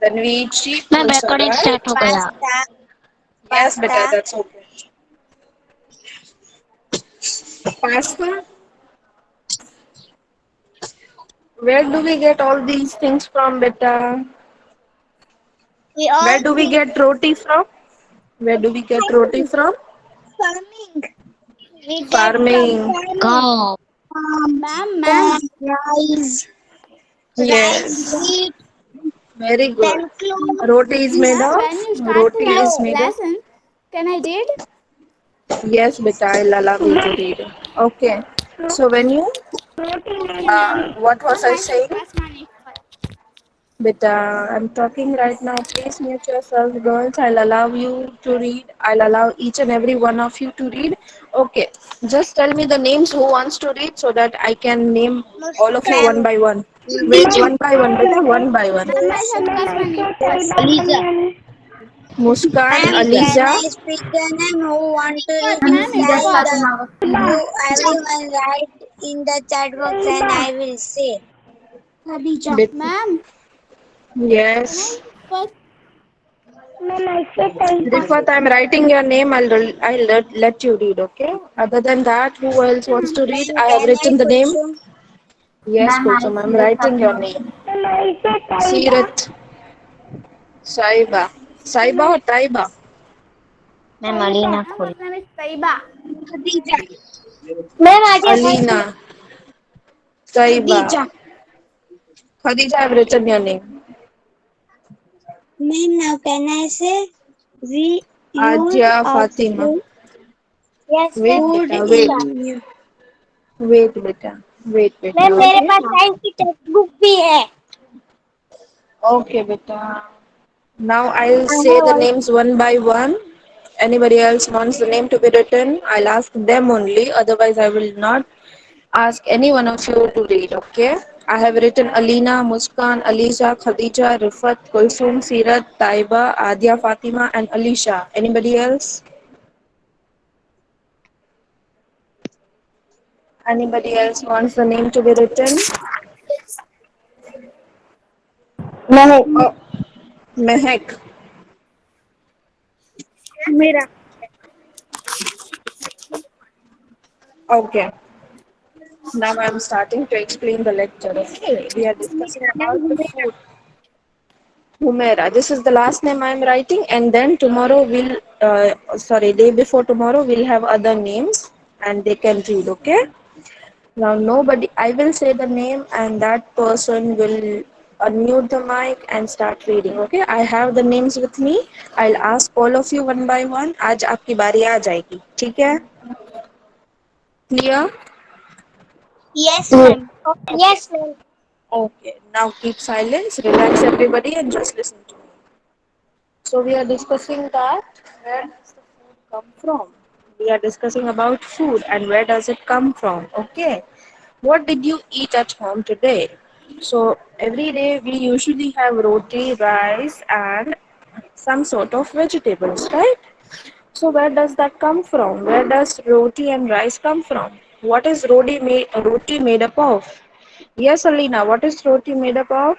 Then we eat sheep ma'am also, recording right? start हो गया. pasta, Yes, pasta, beta, that's okay. Pasta. Where do we get all these things from, beta? we Where all do we things get roti from? Where do we get roti from? farming. We get from Farming. farming. Go. Corn, rice, Yes. wheat, Very good. then clothes, Roti is made Ma'am, of? when you start the Roti is flour. made of? lesson, can I read? Yes, beta, I'll allow you to read. Okay. So when you, Okay, ma'am. what was Ma'am, I I can saying? pass my first. Beta, I'm talking right now. Please mute yourself, girls. I'll allow you to read. I'll allow each and every one of you to read. Okay. Just tell me the names who wants to read so that I can name all of you Muskan, one by one. Wait, Khadija, one by one, beta, one by one. Ma'am, I have to pass my name first. Aliza. Muskan, Ma'am, Aliza. can Aliza. I speak the name who want to read First, ma'am, it's inside first. the you everyone write in the chat box and I will say. Bit. Ma'am, can Yes. I first? Rifat, I'm writing your name. I'll let you read, okay? Other than that, who else Okay, wants ma'am. to read? Ma'am, I have can I written the name. Kulsum? Yes, Kulsum, I'm writing your name. Sirat, Saiba. Saiba or Taiba? Ma'am Alina Ma'am, खोल. first name is Taiba. Khadija. Alina, Taiba. Khadija. Khadija, I've written your name. Ma'am, now can I say we use Adia of Fatima. food? Yes, Wait, ma'am. Food beta, in wait. Wait, beta. Wait, beta, ma'am मेरे okay? पास science की text book भी है. Okay, beta. Now I'll I say have the all. names one by one. Anybody else wants the name to be written, I'll ask them only. Otherwise, I will not ask any one of you to read, okay? I have written Alina, Muskan, Aliza, Khadija, Rifat, Kulsum, Sirat, Taiba, Adia, Fatima, and Alisha. Anybody else? Anybody else wants the name to be written? नहीं. Oh, Mehek. मेरा. Okay. Now I'm starting to explain the lecture. Okay, we are discussing about the मेरा. food. Humaira. This is the last name I'm writing, and then tomorrow day before tomorrow, we'll have other names and they can read, okay? Now, I will say the name, and that person will unmute the mic and start reading, okay? I have the names with me. I'll ask all of you one by one. आज आपकी बारी आ जाएगी, ठीक है? Clear? Yes, ma'am. Okay. Yes, ma'am. Okay. Now keep silence, relax everybody, and just listen to me. So we are discussing that where does the food come from? We are discussing about food and where does it come from? Okay. What did you eat at home today? So every day we usually have roti, rice, and some sort of vegetables, right? So where does that come from? Where does roti and rice come from? What is roti made up of? Yes, Alina, what is roti made up of?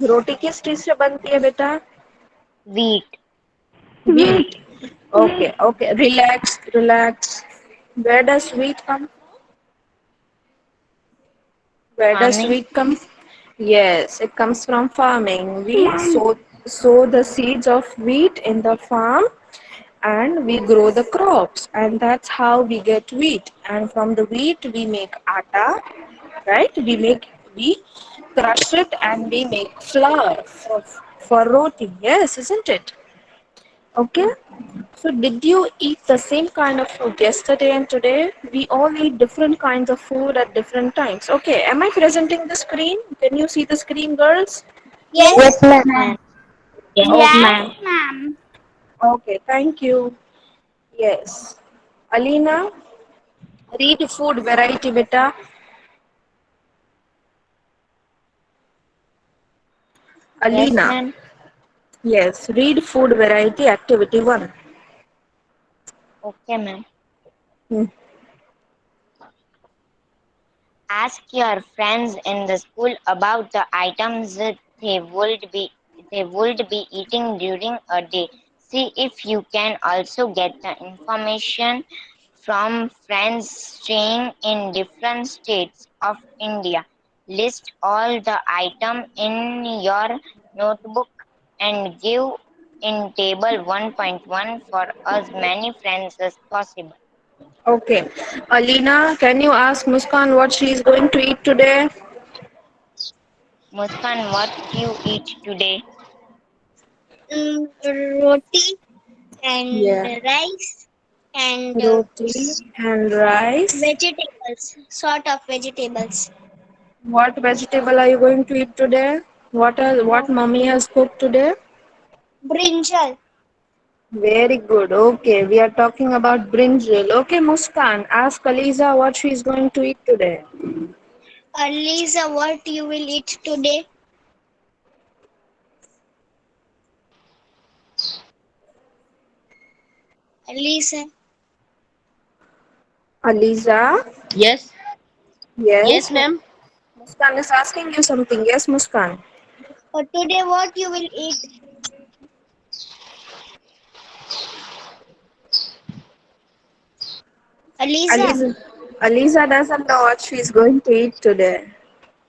रोटी किस चीज से बनती है बेटा? Wheat. Wheat. Okay, okay. Relax, relax. Where does wheat come? Where does Farming. wheat come? Yes, it comes from farming. We sow the seeds of wheat in the farm and we grow the crops, and that's how we get wheat. And from the wheat we make atta, right? We crush it and we make flour for roti. Yes, isn't it? Okay. So did you eat the same kind of food yesterday and today? We all eat different kinds of food at different times. Okay. Am I presenting the screen? Can you see the screen, girls? Yes. Yes, ma'am. Yes. Okay. Yes, ma'am. Okay. Thank you. Yes. Alina, read food variety beta. Yes, Alina. ma'am. Yes. Read food variety activity 1. Okay, ma'am. Hmm. Ask your friends in the school about the items they would be eating during a day. See if you can also get the information from friends staying in different states of India. List all the items in your notebook and give in table 1.1 for as many friends as possible. Okay. Alina, can you ask Muskan what she is going to eat today? Muskan, what you eat today? Roti and Yeah. rice and Roti and rice. vegetables, sort of vegetables. What vegetable are you going to eat today? What mommy has cooked today? Brinjal. Very good. Okay, we are talking about brinjal. Okay, Muskan, ask Aliza what she is going to eat today. Lisa, what you will eat today? Lisa, Aliza? Yes, yes, Yes. ma'am. Muskan is asking you something. Yes, Muskan. today what you will eat? Lisa, Aliza, Aliza doesn't know what she is going to eat today.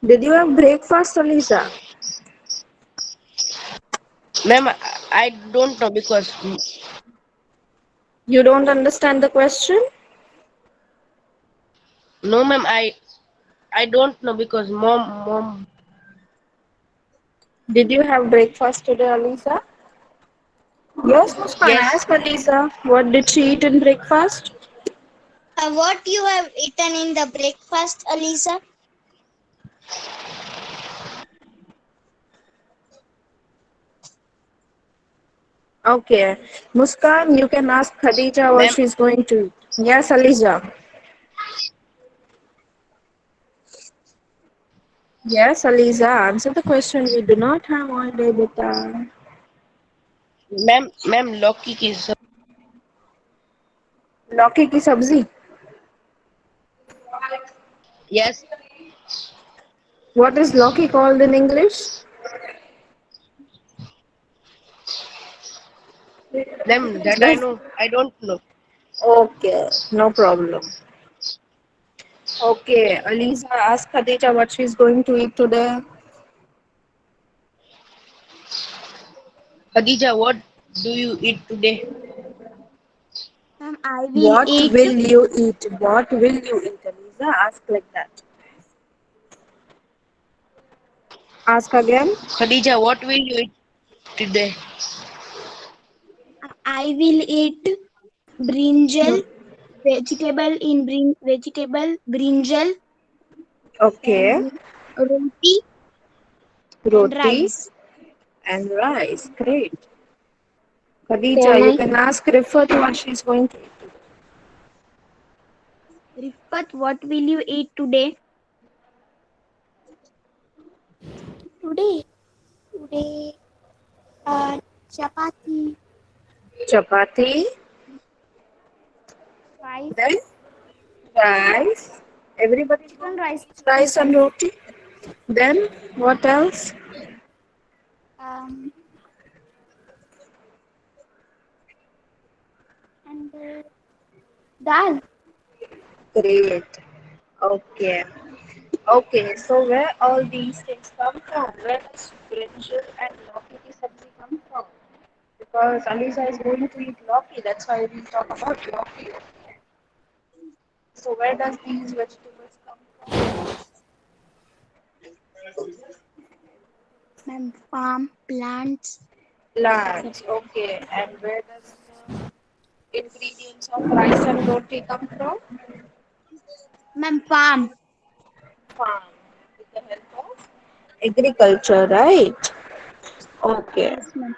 Did you have breakfast, Aliza? Ma'am, I don't know because You don't understand the question? no, ma'am. I don't know because mom. Did you have breakfast today, Aliza? Yes, Muskan, Yes, ask Aliza. What did she eat in breakfast? what you have eaten in the breakfast, Lisa? Okay. Muskan, you can ask Khadija what ma'am. she's going to eat. Yes, Aliza. Yes, Aliza, answer the question. We do not have all day, beta. Ma'am, Loki ki लौकी की सब्जी. yes, What is lौकी called in English? ma'am. That I Yes. know. I don't know. Okay, no problem. Okay, Aliza, ask Khadija what she's going to eat today. Khadija, what do you eat today? Ma'am, I will What eat. will you eat? What will you eat, Aliza? Ask like that. Ask again. Khadija, what will you eat today? I will eat brinjal, vegetable brinjal Okay, and roti and roti rice. and rice. Great. Khadija, Can you I? can ask Rifat what she's going to eat. Rifat, what will you eat today? Today, today, chapati, Chapati, rice, then rice. Everybody's chicken going to rice, eat chicken rice and rice. roti. Then what else? Um, and dal. Great. Okay. Okay. So where all these things come from? Where does brinjal and lauki ki sabzi come from? Because Alisa is going to eat lauki. That's why we talk about lauki. So where does these vegetables come from? Ma'am, farm, plants. Plants. Okay. And where does the ingredients of rice and roti come from? Ma'am, farm. Farm. With the help of agriculture, right? Okay. Yes, ma'am.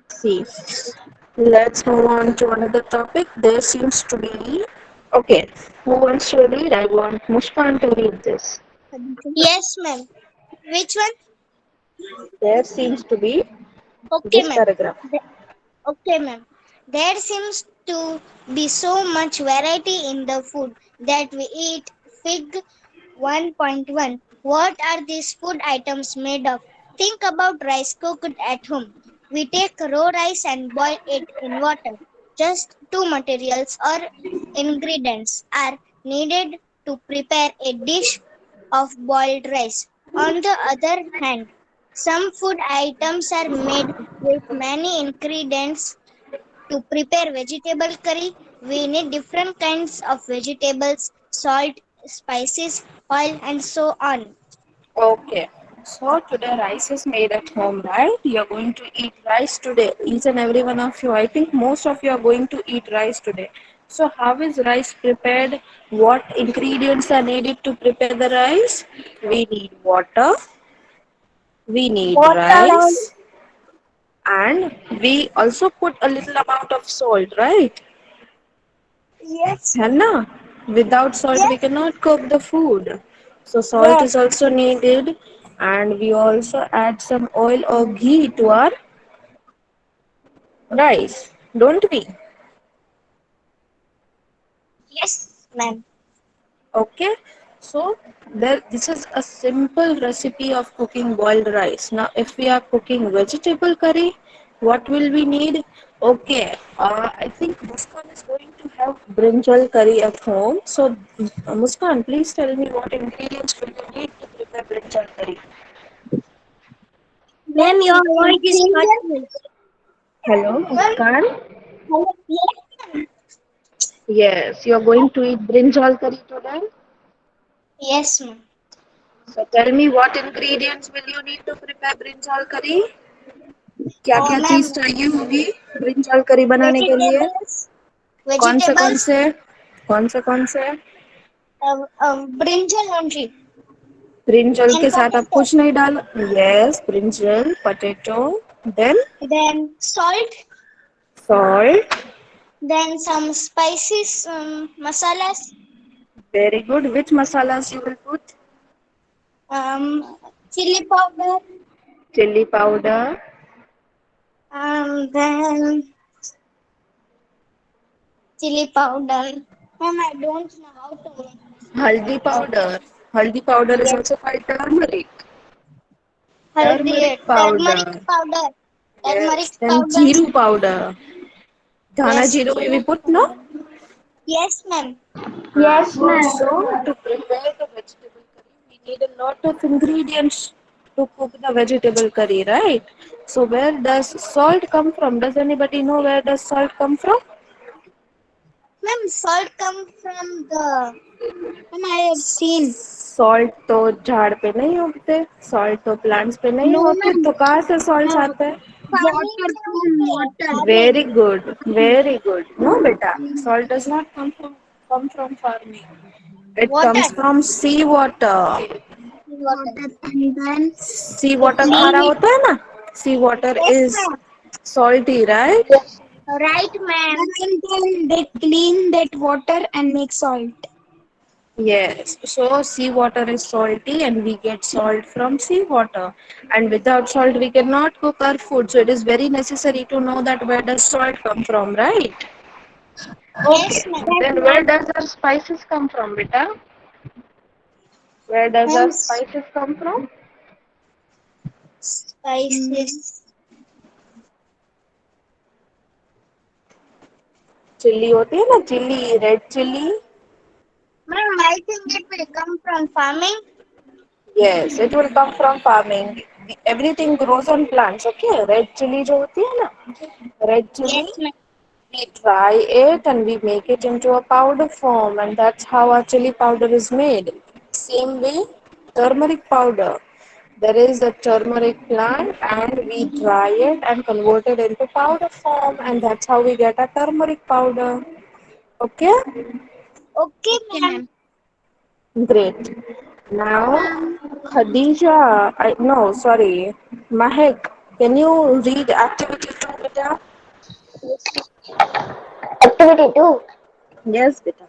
See. Let's move on to another topic. There seems to be. Okay. Who wants to read? I want Muskan to read this. Yes, ma'am. Which one? There seems to be Okay, this ma'am. paragraph. Okay, ma'am. There seems to be so much variety in the food that we eat. Fig 1.1. What are these food items made of? Think about rice cooked at home. We take raw rice and boil it in water. Just two materials or ingredients are needed to prepare a dish of boiled rice. On the other hand, some food items are made with many ingredients. To prepare vegetable curry, we need different kinds of vegetables, salt, spices, oil, and so on. Okay. So today rice is made at home, right? You're going to eat rice today. Each and every one of you. I think most of you are going to eat rice today. So how is rice prepared? What ingredients are needed to prepare the rice? We need water, we need Water. rice, and we also put a little amount of salt, right? Yes. Hannah, without salt we Yes. cannot cook the food. So salt Yes. is also needed, and we also add some oil or ghee to our rice, don't we? Yes, ma'am. Okay. So this is a simple recipe of cooking boiled rice. Now if we are cooking vegetable curry, what will we need? Okay, I think Muskan is going to have brinjal curry at home. So Muskan, please tell me what ingredients will you need to prepare brinjal curry. Ma'am, your voice is cutting. Hello, Muskan. Hello. Yes. Yes, you are going to eat brinjal curry today. Yes, ma'am. So tell me what ingredients will you need to prepare brinjal curry? क्या क्या Ma'am, चीज चाहिए होगी brinjal करी बनाने के लिए? vegetables, कौन से कौन vegetables, से कौन से कौन से brinjal only, ब्रिंजल and के साथ आप potato. कुछ नहीं डाल? Yes, brinjal, potato, then Then salt. Salt. Then some spices, masalas. Very good. Which masalas you will put? Chili powder. Chilli powder, Then chili powder. Ma'am, I don't know how to make this हल्दी powder. Powder. हल्दी powder is Yes. Also called turmeric. Haldi, turmeric turmeric powder. powder. Turmeric Yes, then powder. Giroud powder. Dhana Yes, jeeru we jeera put, no? powder. Yes, ma'am. Yes, ma'am. So to prepare the vegetable curry, we need a lot of ingredients to cook the vegetable curry, right? So where does salt come from? Does anybody know where does salt come from? Ma'am, salt come from the. Ma'am, I have seen. Salt तो झाड़ पे नहीं उगते, salt तो plants पे नहीं No, होते, ma'am. तो कहाँ से सॉल्ट Uh, आते हैं? Farming water से from होते हैं, water. Very farming. Good, very good. No बेटा, salt does not come from farming. It Water. comes from sea water. Water. Water and then sea they water clean खारा it. होता है ना? Sea water Yes, is ma'am. salty, right? Right, ma'am. And then they clean that water and make salt. Yes. So sea water is salty and we get salt from sea water. And without salt we cannot cook our food. So it is very necessary to know that where does salt come from, right? Yes, Okay. ma'am. Then where does our spices come from, beta? Where does Ma'am, our spices come from? Mm, spices. Chilli होती है ना, chilli, red chilli. Ma'am, I think it will come from farming. Yes, it will come from farming. Everything grows on plants. Okay, red chili जो होती है ना, red chili, Yes, ma'am. we dry it and we make it into a powder form, and that's how our chili powder is made. Same way, turmeric powder. There is a turmeric plant, and we dry it and convert it into powder form, and that's how we get a turmeric powder. Okay, Okay, okay, ma'am. ma'am. great. Now, Ma'am, Khadija, no, sorry, Mahek, can you read activity 2, beta? Activity 2. Yes, beta.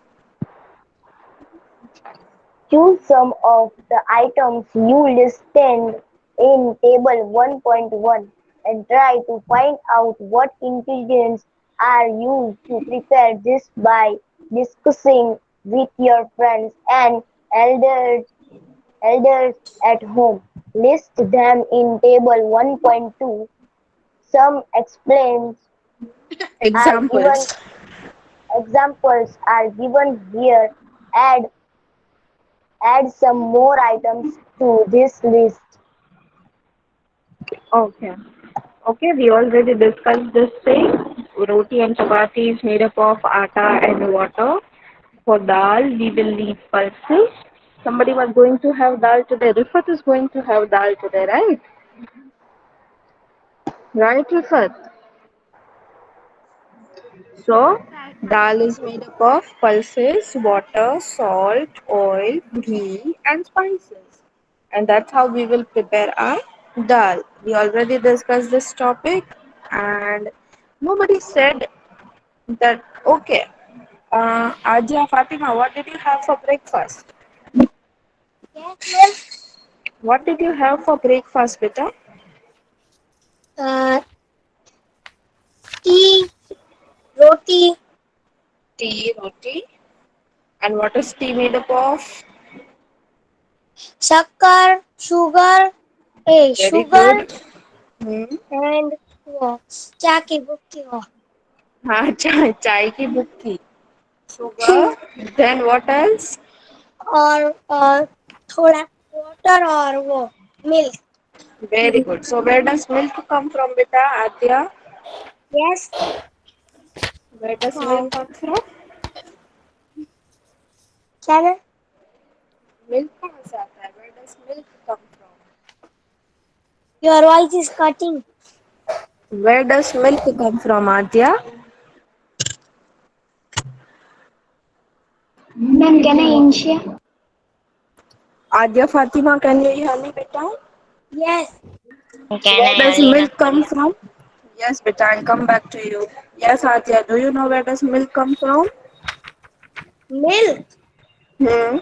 Choose some of the items you listed in table 1.1 and try to find out what ingredients are used to prepare this by discussing with your friends and elders. elders at home. List them in table 1.2. Some are given Examples. examples are given here. Add add some more items to this list. Okay. Okay, we already discussed this thing. Roti and chapati is made up of atta and water. For dal, we will need pulses. Somebody was going to have dal today. Rifat is going to have dal today, right? Right, Rifat? So, dal is made up of pulses, water, salt, oil, ghee, and spices. And that's how we will prepare our dal. We already discussed this topic, and nobody said that. Okay, Aja Fatima, what did you have for breakfast? Yes, ma'am. What did you have for breakfast, beta? Uh, tea, roti, Tea, roti. And what is tea made up of? sugar, Very sugar, good. Hmm. and वो क्या की book वो हाँ चाय की बुक्की. Sugar. Then what else? और थोड़ा water और वो milk. Very good. So where does milk come from, beta? Adya? Yes, Where does milk ma'am. come from? क्या है? Milk कहाँ से आता है? Where does milk come from? Your voice is cutting. Where does milk come from, Adya? Ma'am, can I initiate? Adya Fatima, can you hear me, beta? Yes, Can Where I, does Alina? milk come from? Yes, beta, I'll come back to you. Yes, Adya, do you know where does milk come from? milk. Hmm.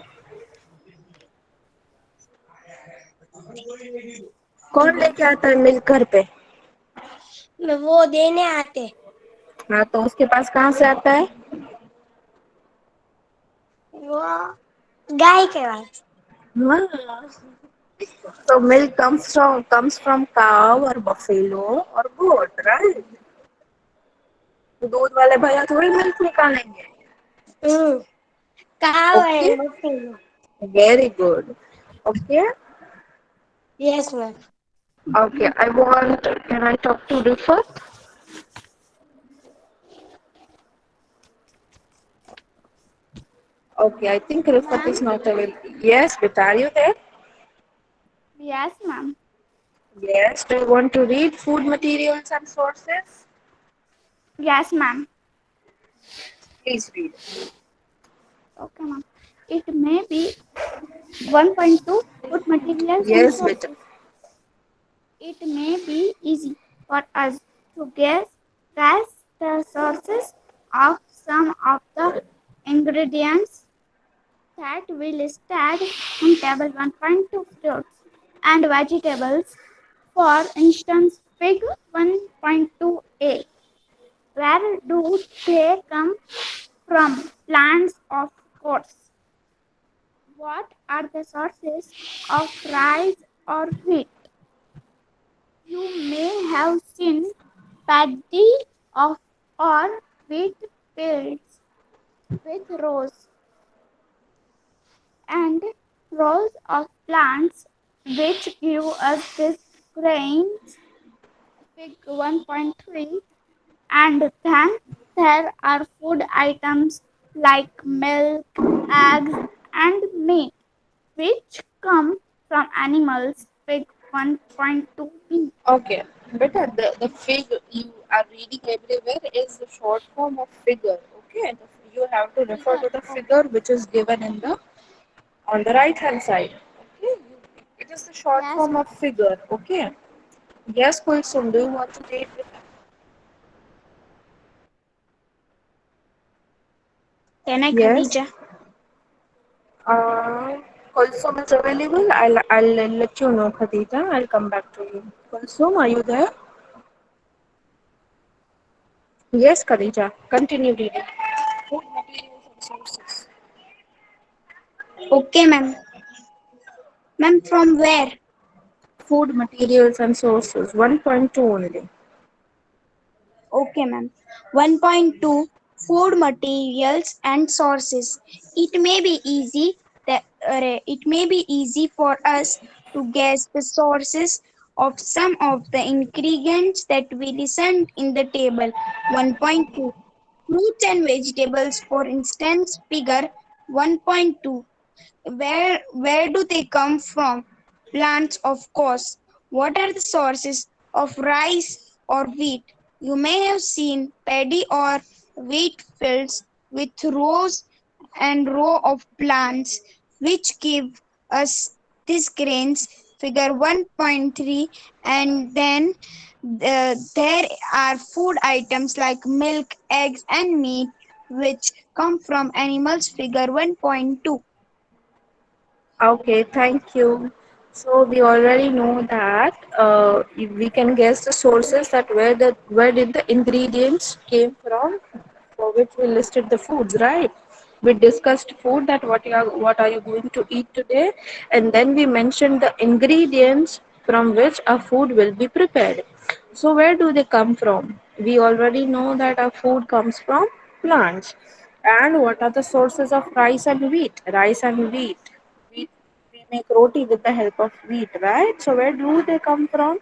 कौन लेके आता है milk घर पे? वो देने आते हाँ तो उसके पास कहाँ से आता है? वो गाय के पास. हाँ. So milk comes from cow or buffalo or goat, right? तो दूध वाले भैया थोड़ी मिल्क निकालेंगे. Hmm. Cow Okay, and buffalo. very good. Okay, Yes, ma'am. okay. Can I talk to Rifat? Okay, I think Rifat Ma'am? is not available. Yes, but are you there? Yes, ma'am. Yes. Do you want to read food materials and sources? Yes, ma'am. Please read. Okay, ma'am. It may be 1.2 food materials and Yes, beta. sources. It may be easy for us to guess the sources of some of the ingredients that we listed in table 1.2 fruits and vegetables. For instance, fig 1.2a. Where do they come from? Plants, of course. What are the sources of rice or wheat? You may have seen paddy of or wheat fields with and rows of plants which give us these grains. Fig 1.3. And then there are food items like milk, eggs, and meat, which come from animals. Fig 1.2b. Okay, better the fig you are reading everywhere is the short form of figure. Okay, you have to refer Figure. to the Oh, figure which is given in the on the right hand side. Okay, it is the short yes, form ma'am. of figure. Okay. Yes, Kulsum, do you want to read? Can I, Yes. Khadija? Kulsum is available. I'll let you know, Khadija. I'll come back to you. Kulsum, are you there? Yes, Khadija. Continue reading. Food materials and sources. Okay, ma'am. Ma'am, from where? Food materials and sources. 1.2 only. Okay, ma'am. 1.2 Food materials and sources. It may be easy for us to guess the sources of some of the ingredients that we listed in the table. 1.2 Fruits and vegetables, for instance, figure 1.2. Where do they come from? Plants, of course. What are the sources of rice or wheat? You may have seen paddy or wheat fields with rows and row of plants which give us these grains. Figure 1.3. And then there are food items like milk, eggs, and meat which come from animals. Figure 1.2. Okay, thank you. So we already know that if we can guess the sources that where did the ingredients came from for which we listed the foods, right? We discussed food that what are you going to eat today, and then we mentioned the ingredients from which our food will be prepared. So where do they come from? We already know that our food comes from plants. And what are the sources of rice and wheat? Rice and wheat. We make roti with the help of wheat, right? So where do they come from?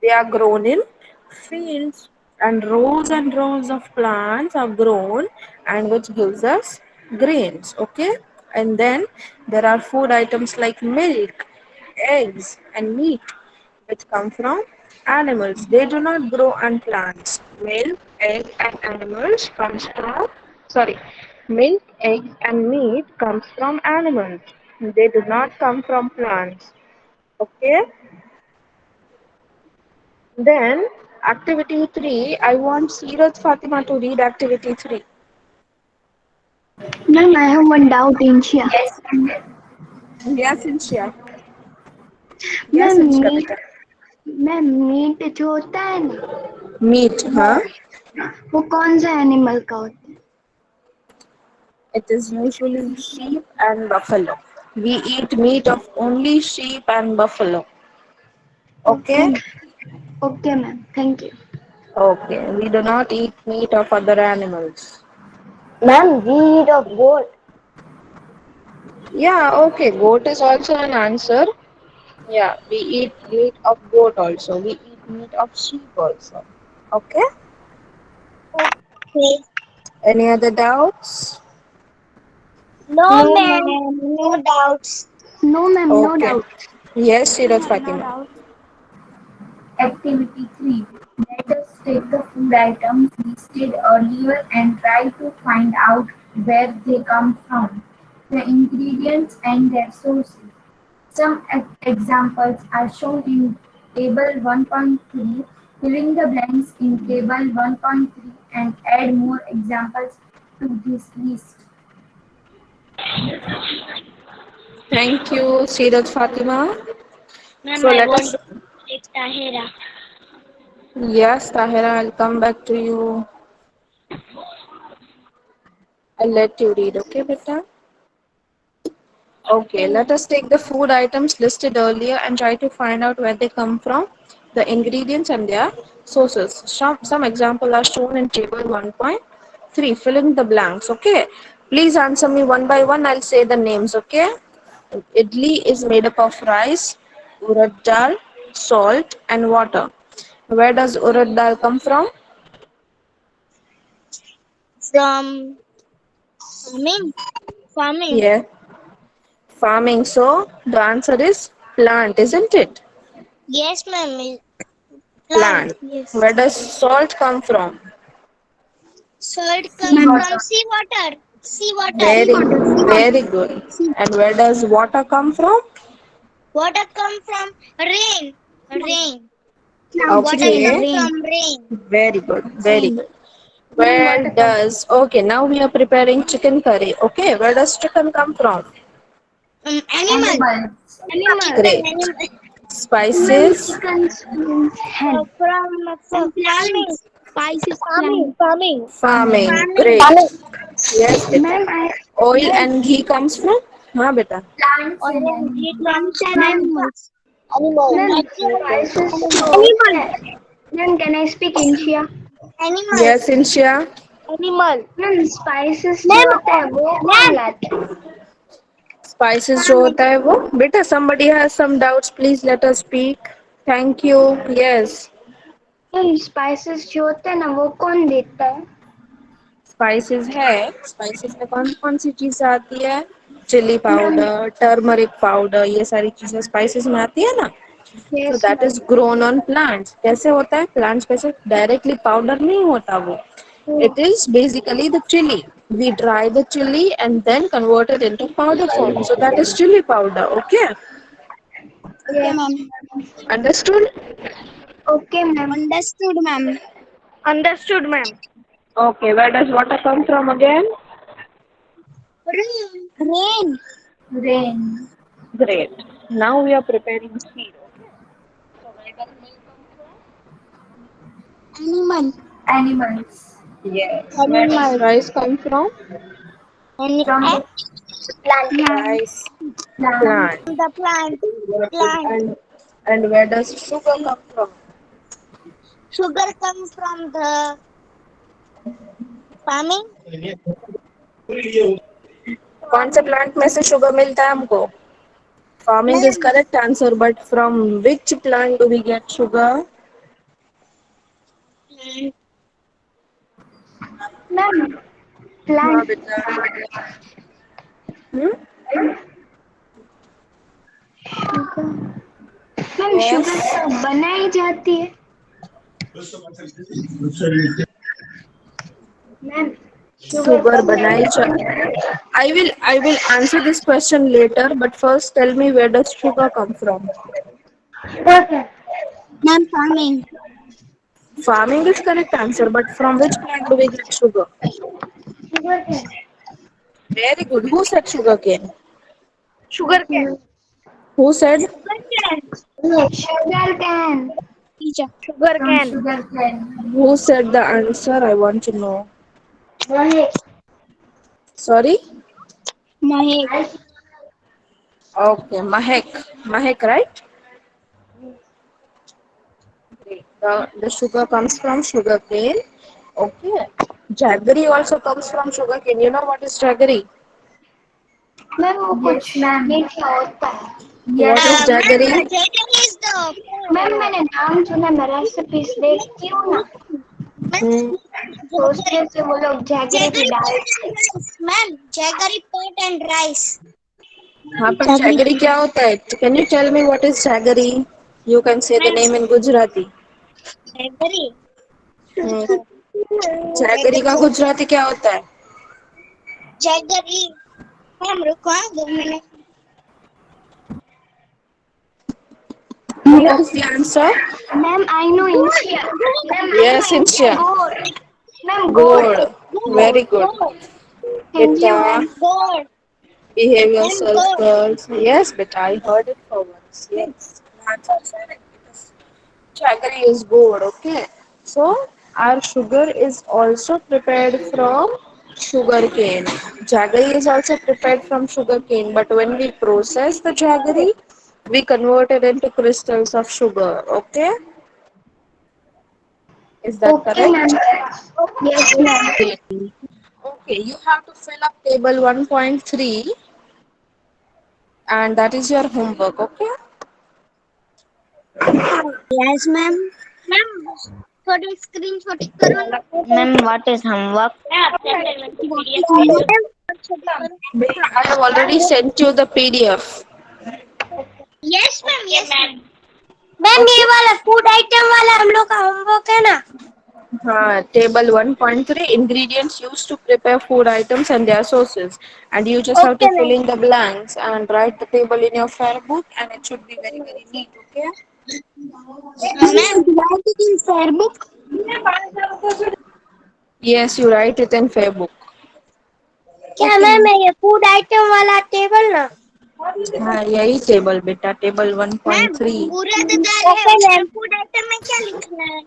They are grown in fields, and rows of plants are grown, and which gives us grains. Okay, and then there are food items like milk, eggs, and meat, which come from animals. They do not grow on plants. Milk, egg, and animals comes from sorry, milk, eggs, and meat comes from animals. They do not come from plants. Okay. Then, activity 3, I want Sirat Fatima to read activity 3. Ma'am, I have one doubt, Inshia. Yes, Inshia. Yes, ma'am Inshia, meat beta. Ma'am meat जो होता है ना Meat, वो huh? वो कौन सा animal का होता है? It is usually sheep and buffalo. We eat meat of only sheep and buffalo. Okay Okay? Okay ma'am thank you. Okay. We do not eat meat of other animals. Ma'am, we eat of goat. Yeah, okay. Goat is also an answer. Yeah, we eat meat of goat also. We eat meat of sheep also. Okay? Okay. Any other doubts? No, ma'am. No doubts. No ma'am no Okay. Doubt. Yes, No, Sirat ma'am, no Fatima. doubt. Activity 3. Let us take the food items listed earlier and try to find out where they come from, the ingredients and their sources. Some examples are shown in Table 1.3. Fill in the blanks in Table 1.3 and add more examples to this list. Thank you, Sirat Fatima. Ma'am, So I let want us. to take Tahira. Yes, Tahira, I'll come back to you. I'll let you read, okay, beta? Okay, let us take the food items listed earlier and try to find out where they come from, the ingredients and their sources. Some examples are shown in table 1.3. Fill in the blanks, okay? Please answer me one by one. I'll say the names, okay? Idli is made up of rice, urad dal, salt, and water. Where does urad dal come from? From farming. Farming. Yeah, farming. So the answer is plant, isn't it? Yes, ma'am. Plant. Plant. Yes. Where does salt come from? Salt comes Seawater. from seawater. Seawater. Very, Seawater. very Seawater. good. Sea. And where does water come from? Water come from rain. Rain. Clouds. Water Rain. Okay, come Rain. from rain. very good, very Rain. good. Ma'am, Where water comes. does, okay, now we are preparing chicken curry. Okay, where does chicken come from? Animal. Animals. Chicken Animals. Great. animal. Ma'am Spices, chicken means hen. From And farming. plants. Spices, Farming. plants. Farming. farming. Farming. Great. Yes, beta. Ma'am I Oil ma'am and ghee comes from? हाँ बेटा. Plants and Orange, animals. Plants and ma'am, animals. Animals. Ma'am, spices hote. Ma'am, can I speak India? animals, Yes, Inshia. animal. Ma'am spices जो Ma'am, होता है वो कौन ma'am, लाता है? Spices जो होता है वो बेटा. Somebody has some doubts. Please let us speak. Thank you. Yes. Ma'am spices जो होता है ना वो कौन देता है? स्पाइसेस है. स्पाइसेस में कौन कौन सी चीजें आती है? Chilli ma'am powder, turmeric powder, ये सारी चीजें स्पाइसेस में आती है ना. So yes that ma'am. is grown on plants. कैसे होता है? Plants पे से directly powder नहीं होता वो. It is basically the chili. We dry the chili and then convert it into powder form. So that is chili powder. Okay. Okay, yes ma'am. Understood? Okay ma'am. Understood, ma'am. understood, ma'am. Okay. Where does water come from again? Rain. Rain. Great. Now we are preparing seed. Animal. Animals. Yes. Where does Animal. rice come from? From the Plant. Rice plant. plant. The plant, plant. And where does sugar come from? Sugar comes from the farming. कौन से plant में से sugar मिलता है हमको? Farming is Ma'am, correct answer, but from which plant do we get sugar? Ma'am हाँ plant बेटा. Hmm? Ma'am Yes. Sugar तो बनाई जाती है. मैम शुगर Sugar बनाई बनाई I will answer this question later, but first tell me, where does sugar come from? Ma'am, farming. Farming is correct answer, but from which plant do we get sugar? Sugar है. Very good. Who said sugar cane? sugar cane. Who said? Sugar cane. Sugar cane. Teacher. Sugar From cane. sugar cane. Who said the answer? I want to know. Mahek. Sorry? Mahek. Okay, Mahek. Mahek, right? The sugar comes from sugar cane. Okay. Jaggery also comes from sugar cane. You know what is jaggery? Ma'am वो Yes, कुछ ma'am. मीठा होता है. What Yes. is Ma'am, jaggery? jaggery is the ma'am मैंने नाम सुना. मैं recipes देखती हूँ ना Hmm. तो उसमें से वो लोग जैगरी भी jaggery डालते हैं. pot and rice. Ma'am, jaggery pot and rice. हाँ पर Jaggery. jaggery क्या होता है? Can you tell me what is jaggery? You can say the Ma'am, name in Gujarati. jaggery. Hmm. Jaggery का गुजराती क्या होता है? Jaggery. Ma'am, रुको 2 minutes. Who knows the answer? Ma'am I know India. Ma'am I know Yes, India. Insha. गोड. Ma'am गोड. Good. Very good. Thank you Beta, ma'am. Gourd. behavior Ma'am, gourd. circles. Yes, beta, I heard it for once. Yes. That's also correct because jaggery is good. Okay. So our sugar is also prepared from sugar cane. Jaggery is also prepared from sugar cane, but when we process the jaggery, we convert it into crystals of sugar. Okay. Is that okay ma'am. correct? Yes ma'am. Okay, you have to fill up table 1.3 and that is your homework, okay? Yes, ma'am. Ma'am, थोड़ा screenshot करो ना. Ma'am, what is homework? What is homework? Beta, I have already sent you the PDF. Yes, ma'am. Yes, ma'am. Ma'am ये Okay? वाला food item वाला हम लोग का homework है ना. Table 1.3 ingredients used to prepare food items and their sources. And you just have to Okay, fill ma'am. in the blanks and write the table in your fair book and it should be very, very neat, okay? Ma'am, Write it in fair book. Yes, you write it in fair book. क्या ma'am है ये food item वाला table ना. हाँ यही table बेटा table ma'am 1.3. उड़द दाल है उसमें फूड आइटम में क्या लिखना है.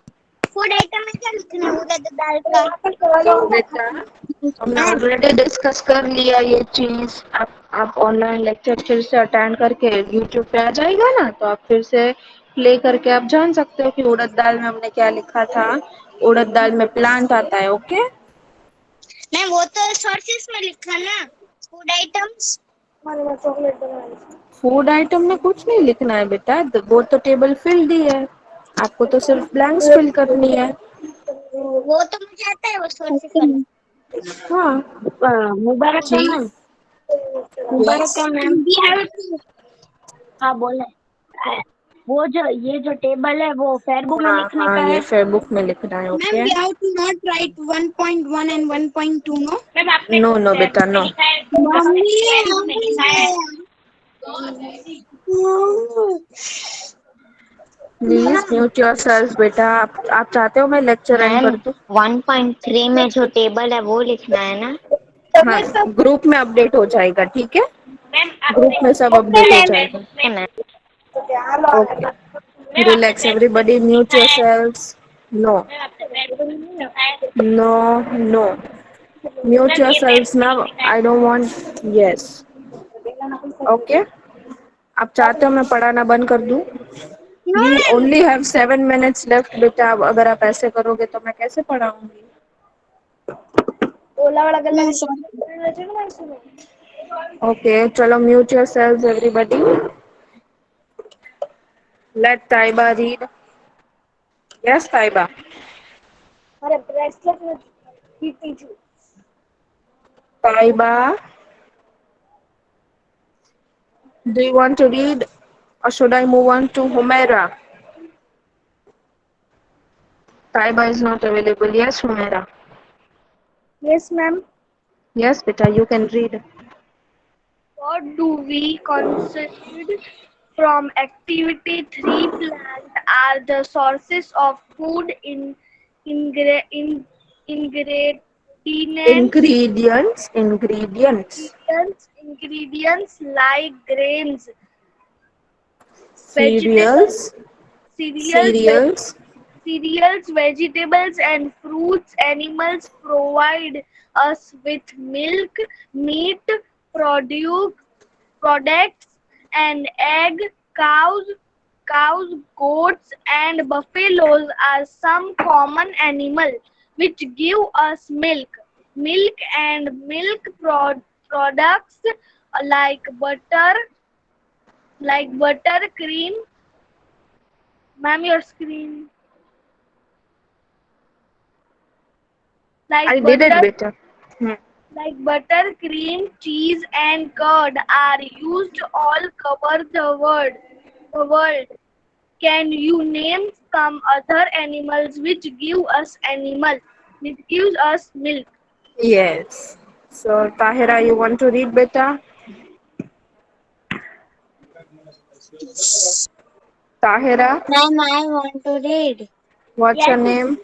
फूड आइटम में क्या लिखना है उड़द दाल का. बेटा हमने ऑलरेडी डिस्कस कर लिया ये चीज। आप ऑनलाइन लेक्चर फिर से अटेंड करके यूट्यूब पे आ जाएगा ना, तो आप फिर से प्ले करके आप जान सकते हो कि उड़द दाल में हमने क्या लिखा था। उड़द दाल में प्लांट आता है। ओके मैम वो तो सोर्सेस में लिखा ना, फूड आइटम्स। फूड आइटम में कुछ नहीं लिखना है बेटा, वो तो टेबल फिल दी है, आपको तो सिर्फ ब्लैंक्स फिल करनी है। वो तो मुझे आता है, वो सोर्सेस Okay. वाला। हाँ मुबारक का जी मैम, मुबारक यस का मैम। We have to. हाँ बोले। वो जो ये जो टेबल है वो फेयरबुक में हाँ लिखने हाँ का ये है। फेयर बुक में लिखना है। Ma'am, okay we have to not write 1.1 and 1.2, no? Ma'am आपने नो नो बेटा नो। प्लीज म्यूट योरसेल्फ बेटा। आप चाहते हो मैं लेक्चर एंड मैम कर दूं? 1.3 में जो टेबल है वो लिखना है ना। हाँ ग्रुप में अपडेट हो जाएगा, ठीक है, ग्रुप में सब अपडेट हो जाएगा। Ma'am okay relax everybody, mute yourselves. No no no mute yourselves now, I don't want. Yes okay आप चाहते हो मैं पढ़ाना बंद कर दूं? No, we ma'am. Only have 7 minutes left बेटा, अगर आप ऐसे करोगे तो मैं कैसे पढ़ाऊंगी? No, sorry. Okay, chalo mute yourselves everybody. Let Taiba read. Yes, Taiba. Taiba, do you want to read or should I move on to Humaira? Taiba is not available. Yes, Humaira. Yes, ma'am. Yes, beta, you can read. What do we consider from activity 3? Plant are the sources of food in ingre, in, ingredients, Ingredients, ingredients, ingredients like grains, vegetables, cereals, cereals, cereals, cereals, vegetables, and fruits. Animals provide us with milk, meat, produce, products, and egg. Cows, goats, and buffaloes are some common animals which give us milk. Milk and milk products like butter, cream. Ma'am, your screen. I Like did it, butter, beta. cream, cheese, and curd are used all cover the world. The world. Can you name some other animals which gives us milk? Yes. So, Tahira, you want to read, beta? Tahira, Ma'am, I want to read. what's your name?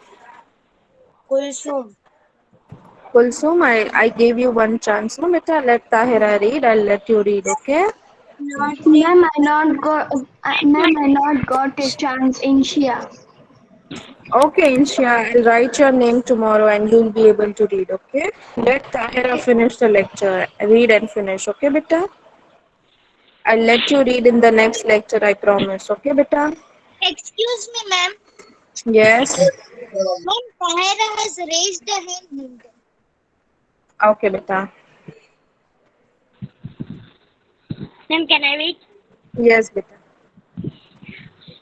Kulsum. Kulsum, I gave you one chance. No, beta, let Tahira read. I'll let you read, okay? Not read. Ma'am, I not got a chance in Shia. Okay, Insha, I'll write your name tomorrow and you'll be able to read, okay? Let Tahira finish the lecture. Read and finish, okay, beta? I'll let you read in the next lecture, I promise, okay, beta? Excuse me, ma'am. Yes? Ma'am, Tahira has raised a hand. Okay, beta. Ma'am, can I read? Yes, beta.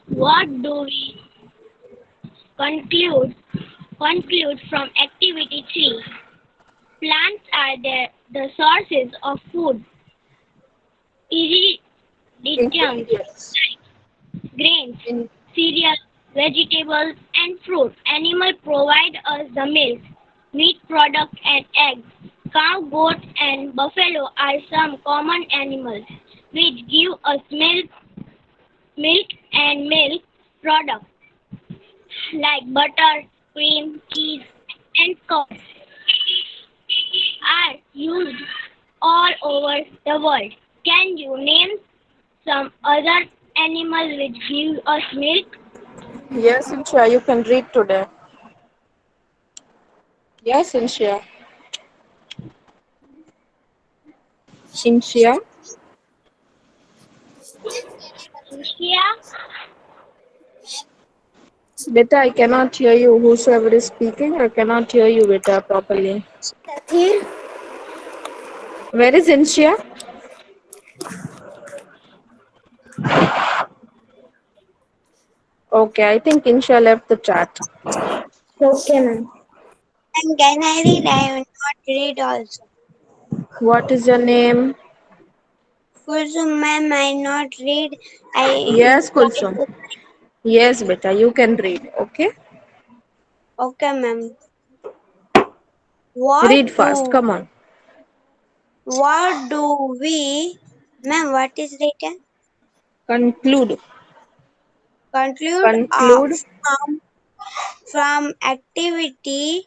What do we conclude from activity 3? Plants are the sources of food. Ingredients Ingredients. grains, In, cereals, vegetables, and fruit. Animals provide us the milk, meat products, and eggs. Cow, goat, and buffalo are some common animals which give us milk and milk products like butter, cream, cheese, and curd are used all over the world. Can you name some other animal which give us milk? yes, Insha, you can read today. Yes, Insha. Inshia. India, Beta, I cannot hear you. Whosoever is speaking, I cannot hear you, Beta, properly. Here, Where is Inshia? Okay, I think Inshia left the chat. okay, ma'am. And can I read? I will not read also. What is your name? Kulsum ma'am, I not read. I Yes, Kulsum. Yes, Beta, you can read. Okay? okay, ma'am. What Read fast. do Come on. what do we, ma'am? What is written? Conclude. Conclude Conclude. from activity.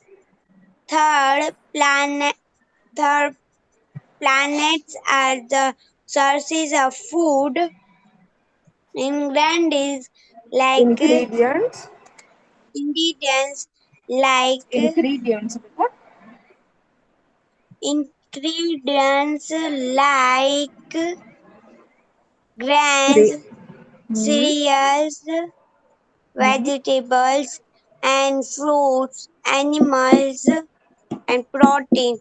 Third planets are the sources of food. Ingredient is like Ingredients. ingredients like Ingredients. Beta. ingredients like grains, Great. Hmm. cereals, Hmm. vegetables and fruits, animals and protein.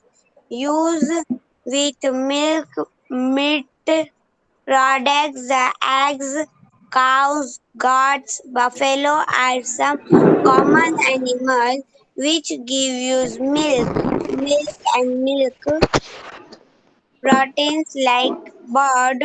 Use with milk, meat products, the eggs, cows, goats, buffalo are some common animals which give you milk and milk proteins like bird,